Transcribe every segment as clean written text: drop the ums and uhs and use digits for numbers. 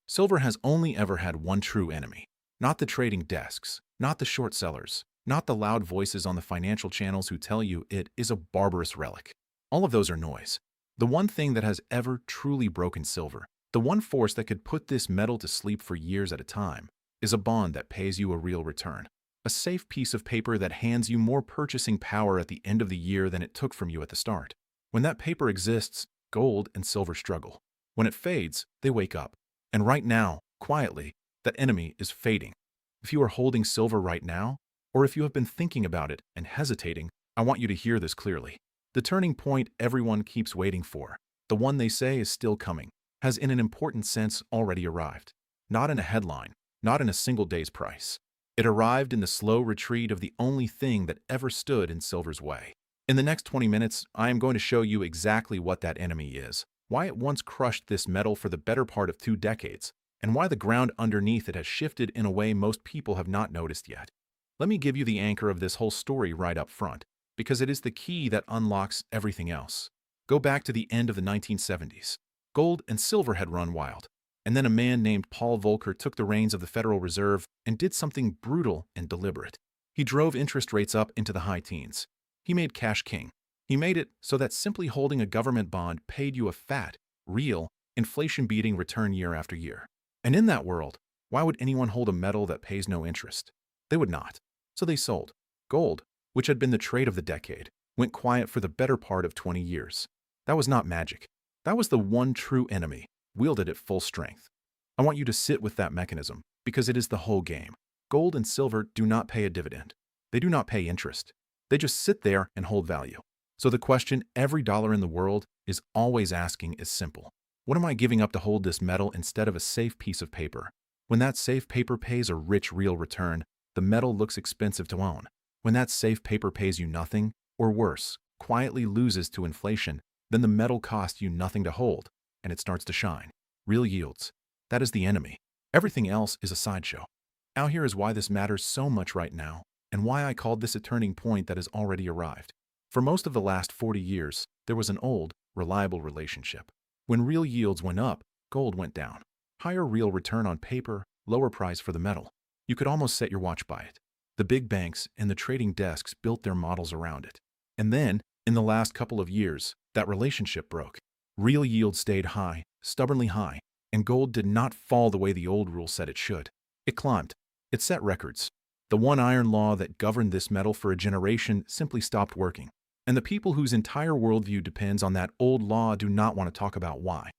Silver has only ever had one true enemy. Not the trading desks, not the short sellers, not the loud voices on the financial channels who tell you it is a barbarous relic. All of those are noise. The one thing that has ever truly broken silver, the one force that could put this metal to sleep for years at a time, is a bond that pays you a real return. A safe piece of paper that hands you more purchasing power at the end of the year than it took from you at the start. When that paper exists, gold and silver struggle. When it fades, they wake up. And right now, quietly, that enemy is fading. If you are holding silver right now, or if you have been thinking about it and hesitating, I want you to hear this clearly. The turning point everyone keeps waiting for, the one they say is still coming, has in an important sense already arrived. Not in a headline, not in a single day's price. It arrived in the slow retreat of the only thing that ever stood in silver's way. In the next 20 minutes, I am going to show you exactly what that enemy is, why it once crushed this metal for the better part of 2 decades, and why the ground underneath it has shifted in a way most people have not noticed yet. Let me give you the anchor of this whole story right up front, because it is the key that unlocks everything else. Go back to the end of the 1970s. Gold and silver had run wild, and then a man named Paul Volcker took the reins of the Federal Reserve and did something brutal and deliberate. He drove interest rates up into the high teens. He made cash king. He made it so that simply holding a government bond paid you a fat, real, inflation-beating return year after year. And in that world, why would anyone hold a metal that pays no interest? They would not. So they sold. Gold, which had been the trade of the decade, went quiet for the better part of 20 years. That was not magic. That was the one true enemy, wielded at full strength. I want you to sit with that mechanism, because it is the whole game. Gold and silver do not pay a dividend. They do not pay interest. They just sit there and hold value. So the question every dollar in the world is always asking is simple. What am I giving up to hold this metal instead of a safe piece of paper? When that safe paper pays a rich real return, the metal looks expensive to own. When that safe paper pays you nothing, or worse, quietly loses to inflation, then the metal costs you nothing to hold, and it starts to shine. Real yields. That is the enemy. Everything else is a sideshow. Now here is why this matters so much right now, and why I called this a turning point that has already arrived. For most of the last 40 years, there was an old, reliable relationship. When real yields went up, gold went down. Higher real return on paper, lower price for the metal. You could almost set your watch by it. The big banks and the trading desks built their models around it. And then, in the last couple of years, that relationship broke. Real yield stayed high, stubbornly high, and gold did not fall the way the old rule said it should. It climbed. It set records. The one iron law that governed this metal for a generation simply stopped working. And the people whose entire worldview depends on that old law do not want to talk about why.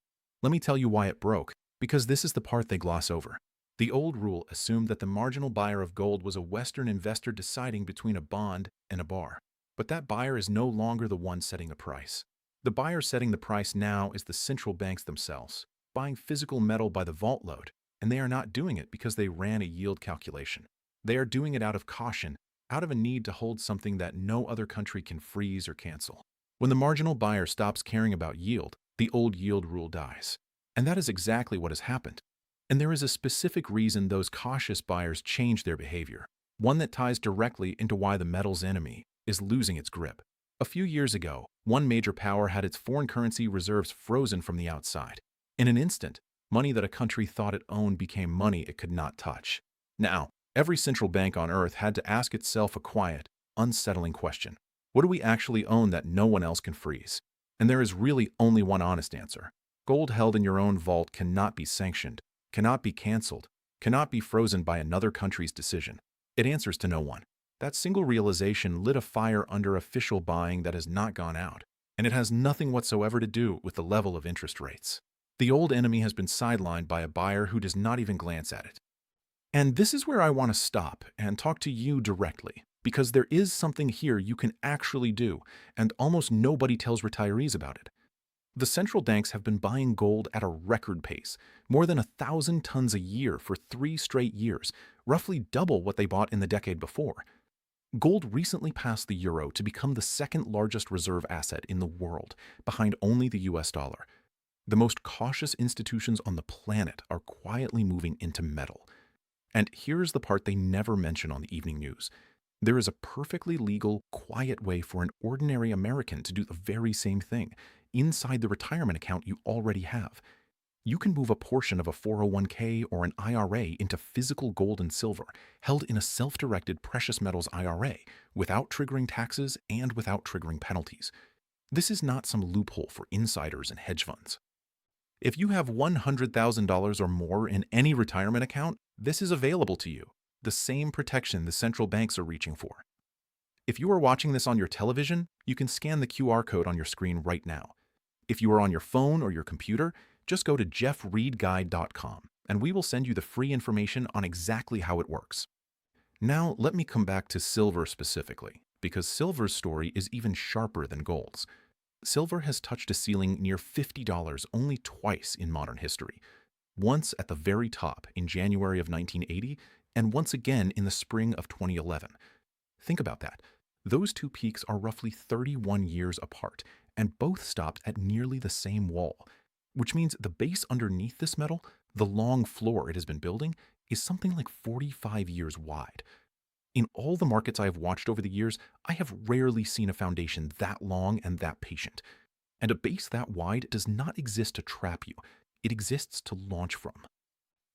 Let me tell you why it broke, because this is the part they gloss over. The old rule assumed that the marginal buyer of gold was a Western investor deciding between a bond and a bar. But that buyer is no longer the one setting the price. The buyer setting the price now is the central banks themselves, buying physical metal by the vault load, and they are not doing it because they ran a yield calculation. They are doing it out of caution, out of a need to hold something that no other country can freeze or cancel. When the marginal buyer stops caring about yield, the old yield rule dies. And that is exactly what has happened. And there is a specific reason those cautious buyers change their behavior, one that ties directly into why the metal's enemy is losing its grip. A few years ago, one major power had its foreign currency reserves frozen from the outside. In an instant, money that a country thought it owned became money it could not touch. Now, every central bank on earth had to ask itself a quiet, unsettling question. What do we actually own that no one else can freeze? And there is really only one honest answer. Gold held in your own vault cannot be sanctioned, cannot be canceled, cannot be frozen by another country's decision. It answers to no one. That single realization lit a fire under official buying that has not gone out, and it has nothing whatsoever to do with the level of interest rates. The old enemy has been sidelined by a buyer who does not even glance at it. And this is where I want to stop and talk to you directly, because there is something here you can actually do, and almost nobody tells retirees about it. The central banks have been buying gold at a record pace, more than 1,000 tons a year for 3 straight years, roughly double what they bought in the decade before. Gold recently passed the euro to become the second largest reserve asset in the world, behind only the US dollar. The most cautious institutions on the planet are quietly moving into metal. And here's the part they never mention on the evening news. There is a perfectly legal, quiet way for an ordinary American to do the very same thing inside the retirement account you already have. You can move a portion of a 401k or an IRA into physical gold and silver, held in a self-directed precious metals IRA, without triggering taxes and without triggering penalties. This is not some loophole for insiders and hedge funds. If you have $100,000 or more in any retirement account, this is available to you, the same protection the central banks are reaching for. If you are watching this on your television, you can scan the QR code on your screen right now. If you are on your phone or your computer, just go to jeffreedguide.com and we will send you the free information on exactly how it works. Now, let me come back to silver specifically, because silver's story is even sharper than gold's. Silver has touched a ceiling near $50 only twice in modern history. Once at the very top in January of 1980, and once again in the spring of 2011. Think about that. Those two peaks are roughly 31 years apart, and both stopped at nearly the same wall, which means the base underneath this metal, the long floor it has been building, is something like 45 years wide. In all the markets I have watched over the years, I have rarely seen a foundation that long and that patient. And a base that wide does not exist to trap you. It exists to launch from.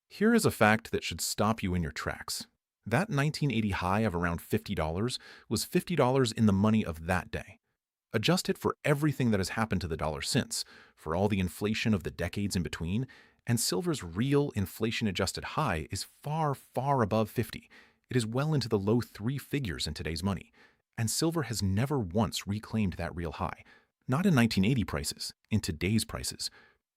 Here is a fact that should stop you in your tracks. That 1980 high of around $50 was $50 in the money of that day. Adjust it for everything that has happened to the dollar since, for all the inflation of the decades in between, and silver's real inflation-adjusted high is far, far above 50. It is well into the low three figures in today's money, and silver has never once reclaimed that real high. Not in 1980 prices, in today's prices.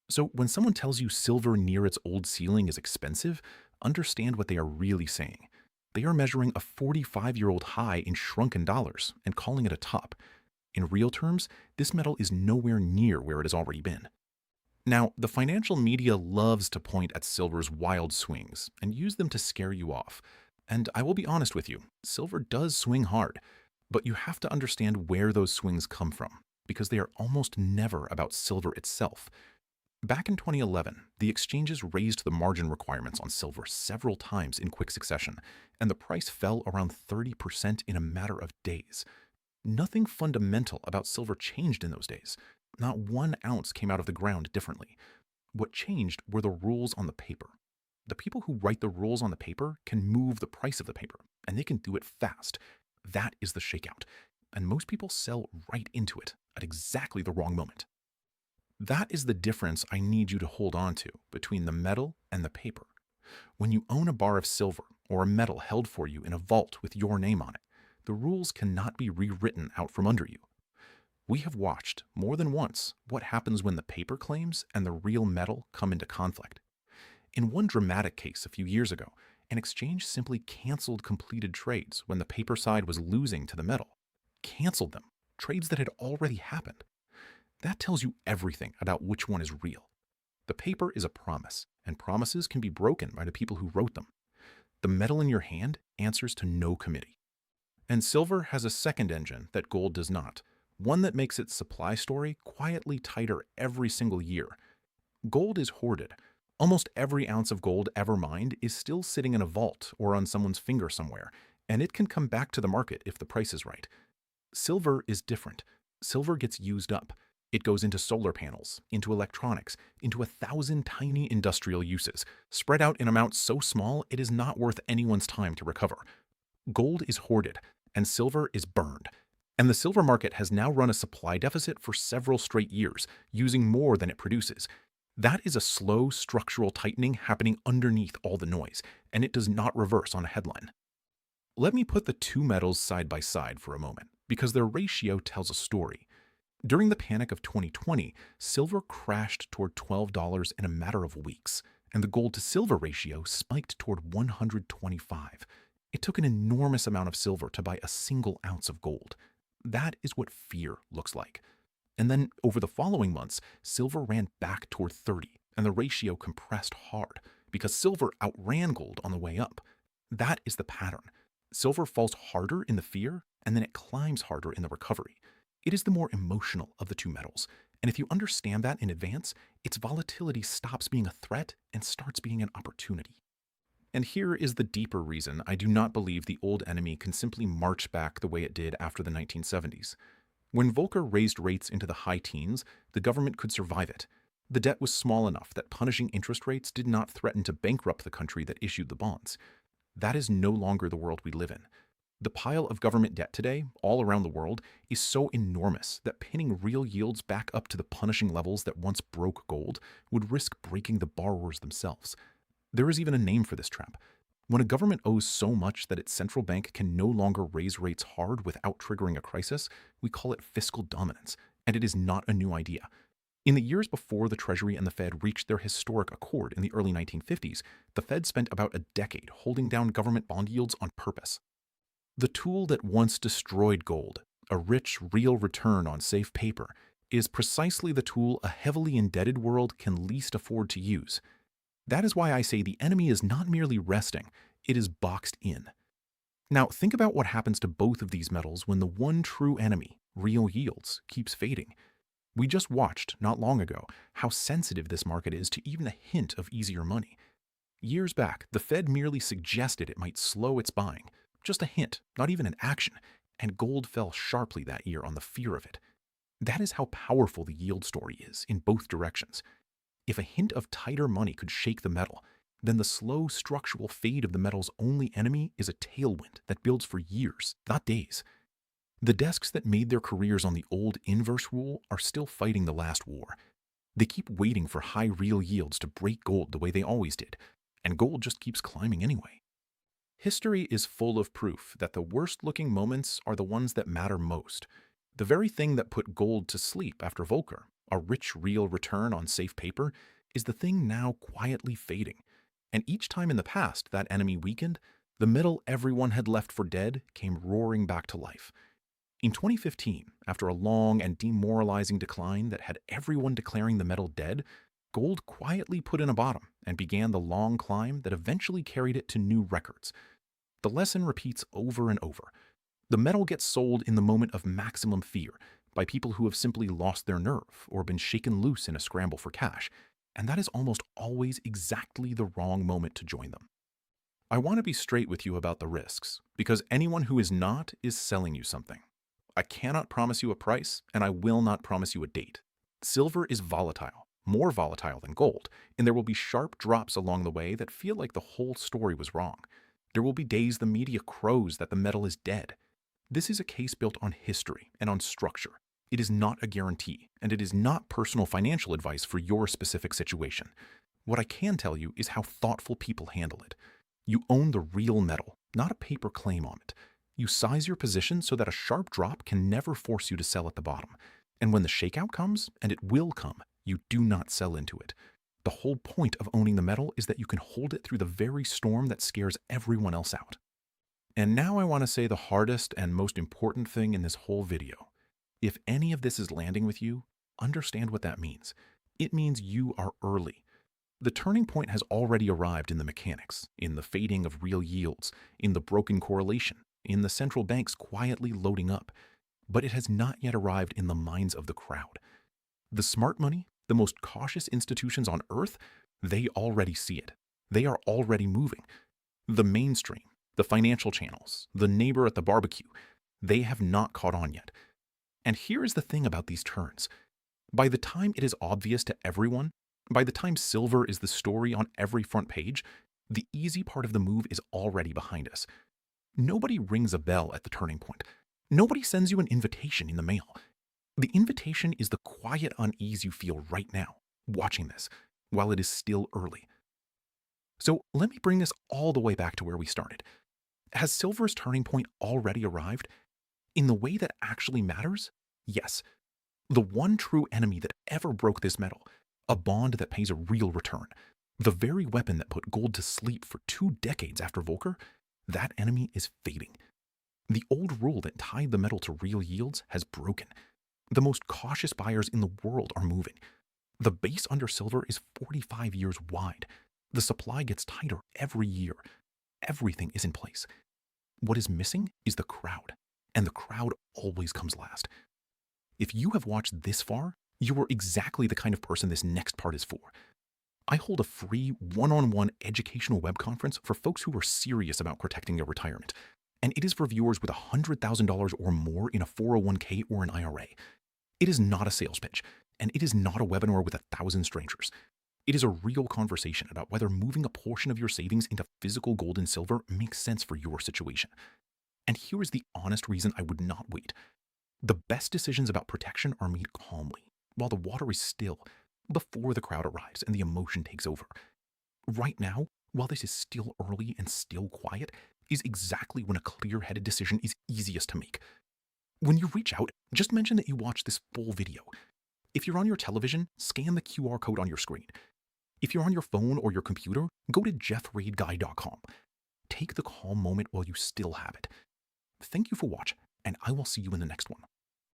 So when someone tells you silver near its old ceiling is expensive, understand what they are really saying. They are measuring a 45-year-old high in shrunken dollars and calling it a top. In real terms, this metal is nowhere near where it has already been. Now, the financial media loves to point at silver's wild swings and use them to scare you off. And I will be honest with you, silver does swing hard, but you have to understand where those swings come from, because they are almost never about silver itself. Back in 2011, the exchanges raised the margin requirements on silver several times in quick succession, and the price fell around 30% in a matter of days. Nothing fundamental about silver changed in those days. Not 1 ounce came out of the ground differently. What changed were the rules on the paper. The people who write the rules on the paper can move the price of the paper, and they can do it fast. That is the shakeout. And most people sell right into it at exactly the wrong moment. That is the difference I need you to hold on to between the metal and the paper. When you own a bar of silver or a metal held for you in a vault with your name on it, the rules cannot be rewritten out from under you. We have watched more than once what happens when the paper claims and the real metal come into conflict. In one dramatic case a few years ago, an exchange simply canceled completed trades when the paper side was losing to the metal. Canceled them, trades that had already happened. That tells you everything about which one is real. The paper is a promise, and promises can be broken by the people who wrote them. The metal in your hand answers to no committee. And silver has a second engine that gold does not, one that makes its supply story quietly tighter every single year. Gold is hoarded. Almost every ounce of gold ever mined is still sitting in a vault or on someone's finger somewhere, and it can come back to the market if the price is right. Silver is different. Silver gets used up. It goes into solar panels, into electronics, into 1,000 tiny industrial uses, spread out in amounts so small it is not worth anyone's time to recover. Gold is hoarded, and silver is burned. And the silver market has now run a supply deficit for several straight years, using more than it produces. That is a slow structural tightening happening underneath all the noise, and it does not reverse on a headline. Let me put the two metals side by side for a moment, because their ratio tells a story. During the panic of 2020, silver crashed toward $12 in a matter of weeks, and the gold to silver ratio spiked toward 125. It took an enormous amount of silver to buy a single ounce of gold. That is what fear looks like. And then over the following months, silver ran back toward 30, and the ratio compressed hard because silver outran gold on the way up. That is the pattern. Silver falls harder in the fear, and then it climbs harder in the recovery. It is the more emotional of the two metals, and if you understand that in advance, its volatility stops being a threat and starts being an opportunity. And here is the deeper reason I do not believe the old enemy can simply march back the way it did after the 1970s. When Volcker raised rates into the high teens, the government could survive it. The debt was small enough that punishing interest rates did not threaten to bankrupt the country that issued the bonds. That is no longer the world we live in. The pile of government debt today, all around the world, is so enormous that pinning real yields back up to the punishing levels that once broke gold would risk breaking the borrowers themselves. There is even a name for this trap. When a government owes so much that its central bank can no longer raise rates hard without triggering a crisis, we call it fiscal dominance, and it is not a new idea. In the years before the Treasury and the Fed reached their historic accord in the early 1950s, the Fed spent about a decade holding down government bond yields on purpose. The tool that once destroyed gold, a rich, real return on safe paper, is precisely the tool a heavily indebted world can least afford to use. That is why I say the enemy is not merely resting, it is boxed in. Now, think about what happens to both of these metals when the one true enemy, real yields, keeps fading. We just watched, not long ago, how sensitive this market is to even a hint of easier money. Years back, the Fed merely suggested it might slow its buying. Just a hint, not even an action, and gold fell sharply that year on the fear of it. That is how powerful the yield story is in both directions. If a hint of tighter money could shake the metal, then the slow structural fade of the metal's only enemy is a tailwind that builds for years, not days. The desks that made their careers on the old inverse rule are still fighting the last war. They keep waiting for high real yields to break gold the way they always did, and gold just keeps climbing anyway. History is full of proof that the worst-looking moments are the ones that matter most. The very thing that put gold to sleep after Volcker, a rich real return on safe paper, is the thing now quietly fading. And each time in the past that enemy weakened, the metal everyone had left for dead came roaring back to life. In 2015, after a long and demoralizing decline that had everyone declaring the metal dead, gold quietly put in a bottom and began the long climb that eventually carried it to new records. The lesson repeats over and over. The metal gets sold in the moment of maximum fear by people who have simply lost their nerve or been shaken loose in a scramble for cash, and that is almost always exactly the wrong moment to join them. I want to be straight with you about the risks, because anyone who is not is selling you something. I cannot promise you a price, and I will not promise you a date. Silver is volatile, more volatile than gold, and there will be sharp drops along the way that feel like the whole story was wrong. There will be days the media crows that the metal is dead. This is a case built on history and on structure. It is not a guarantee, and it is not personal financial advice for your specific situation. What I can tell you is how thoughtful people handle it. You own the real metal, not a paper claim on it. You size your position so that a sharp drop can never force you to sell at the bottom. And when the shakeout comes, and it will come, you do not sell into it. The whole point of owning the metal is that you can hold it through the very storm that scares everyone else out. And now I want to say the hardest and most important thing in this whole video. If any of this is landing with you, understand what that means. It means you are early. The turning point has already arrived in the mechanics, in the fading of real yields, in the broken correlation, in the central banks quietly loading up. But it has not yet arrived in the minds of the crowd. The smart money, the most cautious institutions on earth, they already see it. They are already moving. The mainstream, the financial channels, the neighbor at the barbecue, they have not caught on yet. And here is the thing about these turns. By the time it is obvious to everyone, by the time silver is the story on every front page, the easy part of the move is already behind us. Nobody rings a bell at the turning point. Nobody sends you an invitation in the mail. The invitation is the quiet unease you feel right now, watching this, while it is still early. So let me bring this all the way back to where we started. Has silver's turning point already arrived? In the way that actually matters? Yes. The one true enemy that ever broke this metal, a bond that pays a real return, the very weapon that put gold to sleep for 2 decades after Volcker, that enemy is fading. The old rule that tied the metal to real yields has broken. The most cautious buyers in the world are moving. The base under silver is 45 years wide. The supply gets tighter every year. Everything is in place. What is missing is the crowd, and the crowd always comes last. If you have watched this far, you are exactly the kind of person this next part is for. I hold a free one-on-one educational web conference for folks who are serious about protecting their retirement, and it is for viewers with $100,000 or more in a 401k or an IRA. It is not a sales pitch, and it is not a webinar with 1,000 strangers. It is a real conversation about whether moving a portion of your savings into physical gold and silver makes sense for your situation. And here is the honest reason I would not wait. The best decisions about protection are made calmly, while the water is still, before the crowd arrives and the emotion takes over. Right now, while this is still early and still quiet, is exactly when a clear-headed decision is easiest to make. When you reach out, just mention that you watched this full video. If you're on your television, scan the QR code on your screen. If you're on your phone or your computer, go to jeffradeguy.com. Take the calm moment while you still have it. Thank you for watching, and I will see you in the next one.